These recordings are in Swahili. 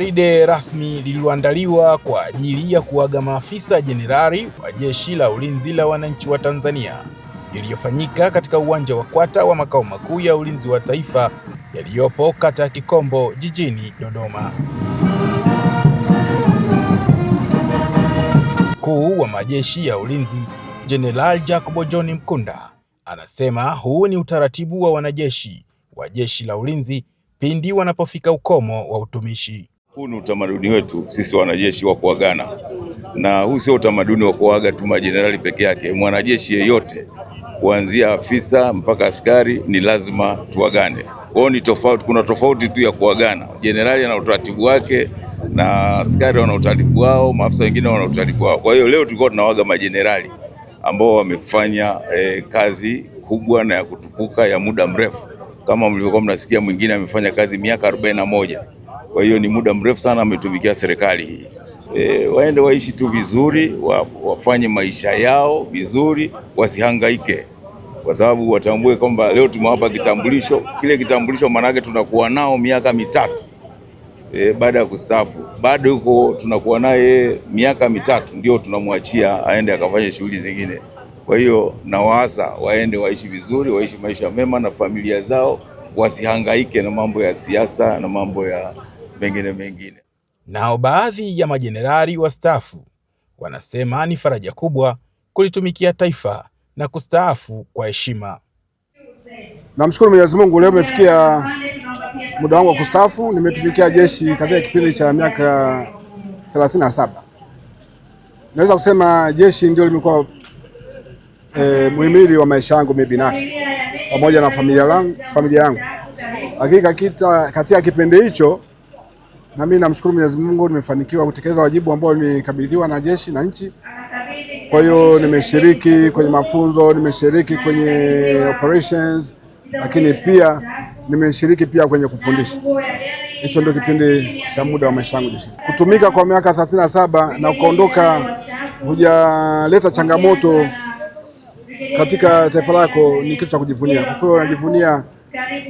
gwaride rasmi lililoandaliwa kwa ajili ya kuaga maafisa jenerali wa Jeshi la Ulinzi la Wananchi wa Tanzania iliyofanyika katika uwanja wa Kwata wa makao makuu ya ulinzi wa taifa yaliyopo kata ya Kikombo jijini Dodoma. Mkuu wa majeshi ya ulinzi Jenerali Jacob John Mkunda anasema huu ni utaratibu wa wanajeshi wa Jeshi la Ulinzi pindi wanapofika ukomo wa utumishi. Huu ni utamaduni wetu sisi wanajeshi wa kuagana, na huu sio utamaduni wa kuaga tu majenerali peke yake. Mwanajeshi yeyote kuanzia afisa mpaka askari ni lazima tuagane. Kwao ni tofauti, kuna tofauti tu ya kuagana. Jenerali ana utaratibu wake na askari wana utaratibu wao, maafisa wengine wana utaratibu wao. Kwa hiyo leo tulikuwa tunawaga majenerali ambao wamefanya kazi kubwa na ya kutukuka ya muda mrefu. Kama mlivyokuwa mnasikia, mwingine amefanya kazi miaka 41. Kwa hiyo ni muda mrefu sana ametumikia serikali hii. Waende waishi tu vizuri, wafanye maisha yao vizuri, wasihangaike. Kwa sababu watambue kwamba leo tumewapa kitambulisho. Kile kitambulisho manake tunakuwa nao miaka mitatu. Baada ya kustaafu, bado yuko tunakuwa naye miaka mitatu, ndio tunamwachia aende akafanye shughuli zingine. Kwa hiyo na waasa waende waishi vizuri, waishi maisha mema na familia zao, wasihangaike na mambo ya siasa na mambo ya mengine. Nao baadhi ya majenerali wastaafu wanasema ni faraja kubwa kulitumikia taifa na kustaafu kwa heshima. Namshukuru Mwenyezi Mungu, leo umefikia muda wangu wa kustaafu. Nimetumikia jeshi katika kipindi cha miaka 37. Naweza kusema jeshi ndio limekuwa muhimili wa maisha yangu mimi binafsi pamoja na familia yangu. Hakika katika kipindi hicho na mimi namshukuru Mwenyezi Mungu, nimefanikiwa kutekeleza wajibu ambao nilikabidhiwa na jeshi na nchi. Kwa hiyo nimeshiriki kwenye mafunzo, nimeshiriki kwenye operations, lakini pia nimeshiriki pia kwenye kufundisha. Hicho ndio kipindi cha muda wa maisha yangu jeshi. Kutumika kwa miaka 37 na kuondoka hujaleta changamoto katika taifa lako ni kitu cha kujivunia. Kwa hiyo najivunia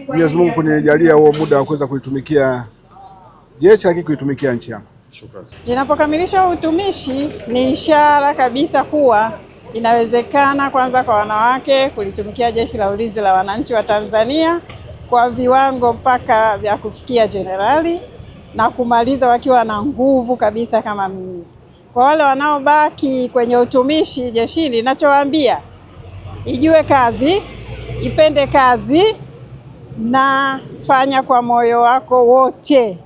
Mwenyezi Mungu kunijalia huo muda wa kuweza kuitumikia jeshi, lakini kuitumikia nchi yangu. Shukrani. Ninapokamilisha utumishi ni ishara kabisa kuwa inawezekana kwanza kwa wanawake kulitumikia Jeshi la Ulinzi la Wananchi wa Tanzania kwa viwango mpaka vya kufikia jenerali na kumaliza wakiwa na nguvu kabisa kama mimi. Kwa wale wanaobaki kwenye utumishi jeshini, ninachowaambia ijue kazi, ipende kazi na fanya kwa moyo wako wote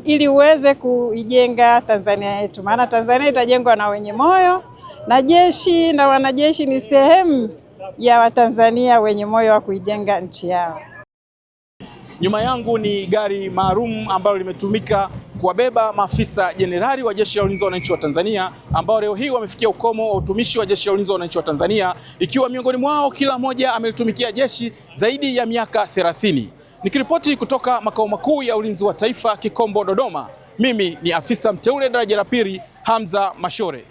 ili uweze kuijenga Tanzania yetu. Maana Tanzania itajengwa na wenye moyo, na jeshi na wanajeshi ni sehemu ya Watanzania wenye moyo wa kuijenga nchi yao. Nyuma yangu ni gari maalum ambalo limetumika kuwabeba maafisa jenerali wa Jeshi la Ulinzi wa Wananchi wa Tanzania ambao leo hii wamefikia ukomo wa utumishi wa Jeshi la Ulinzi wa Wananchi wa Tanzania, ikiwa miongoni mwao kila mmoja amelitumikia jeshi zaidi ya miaka 30. Nikiripoti kutoka makao makuu ya ulinzi wa taifa Kikombo, Dodoma, mimi ni afisa mteule daraja la pili Hamza Mashore.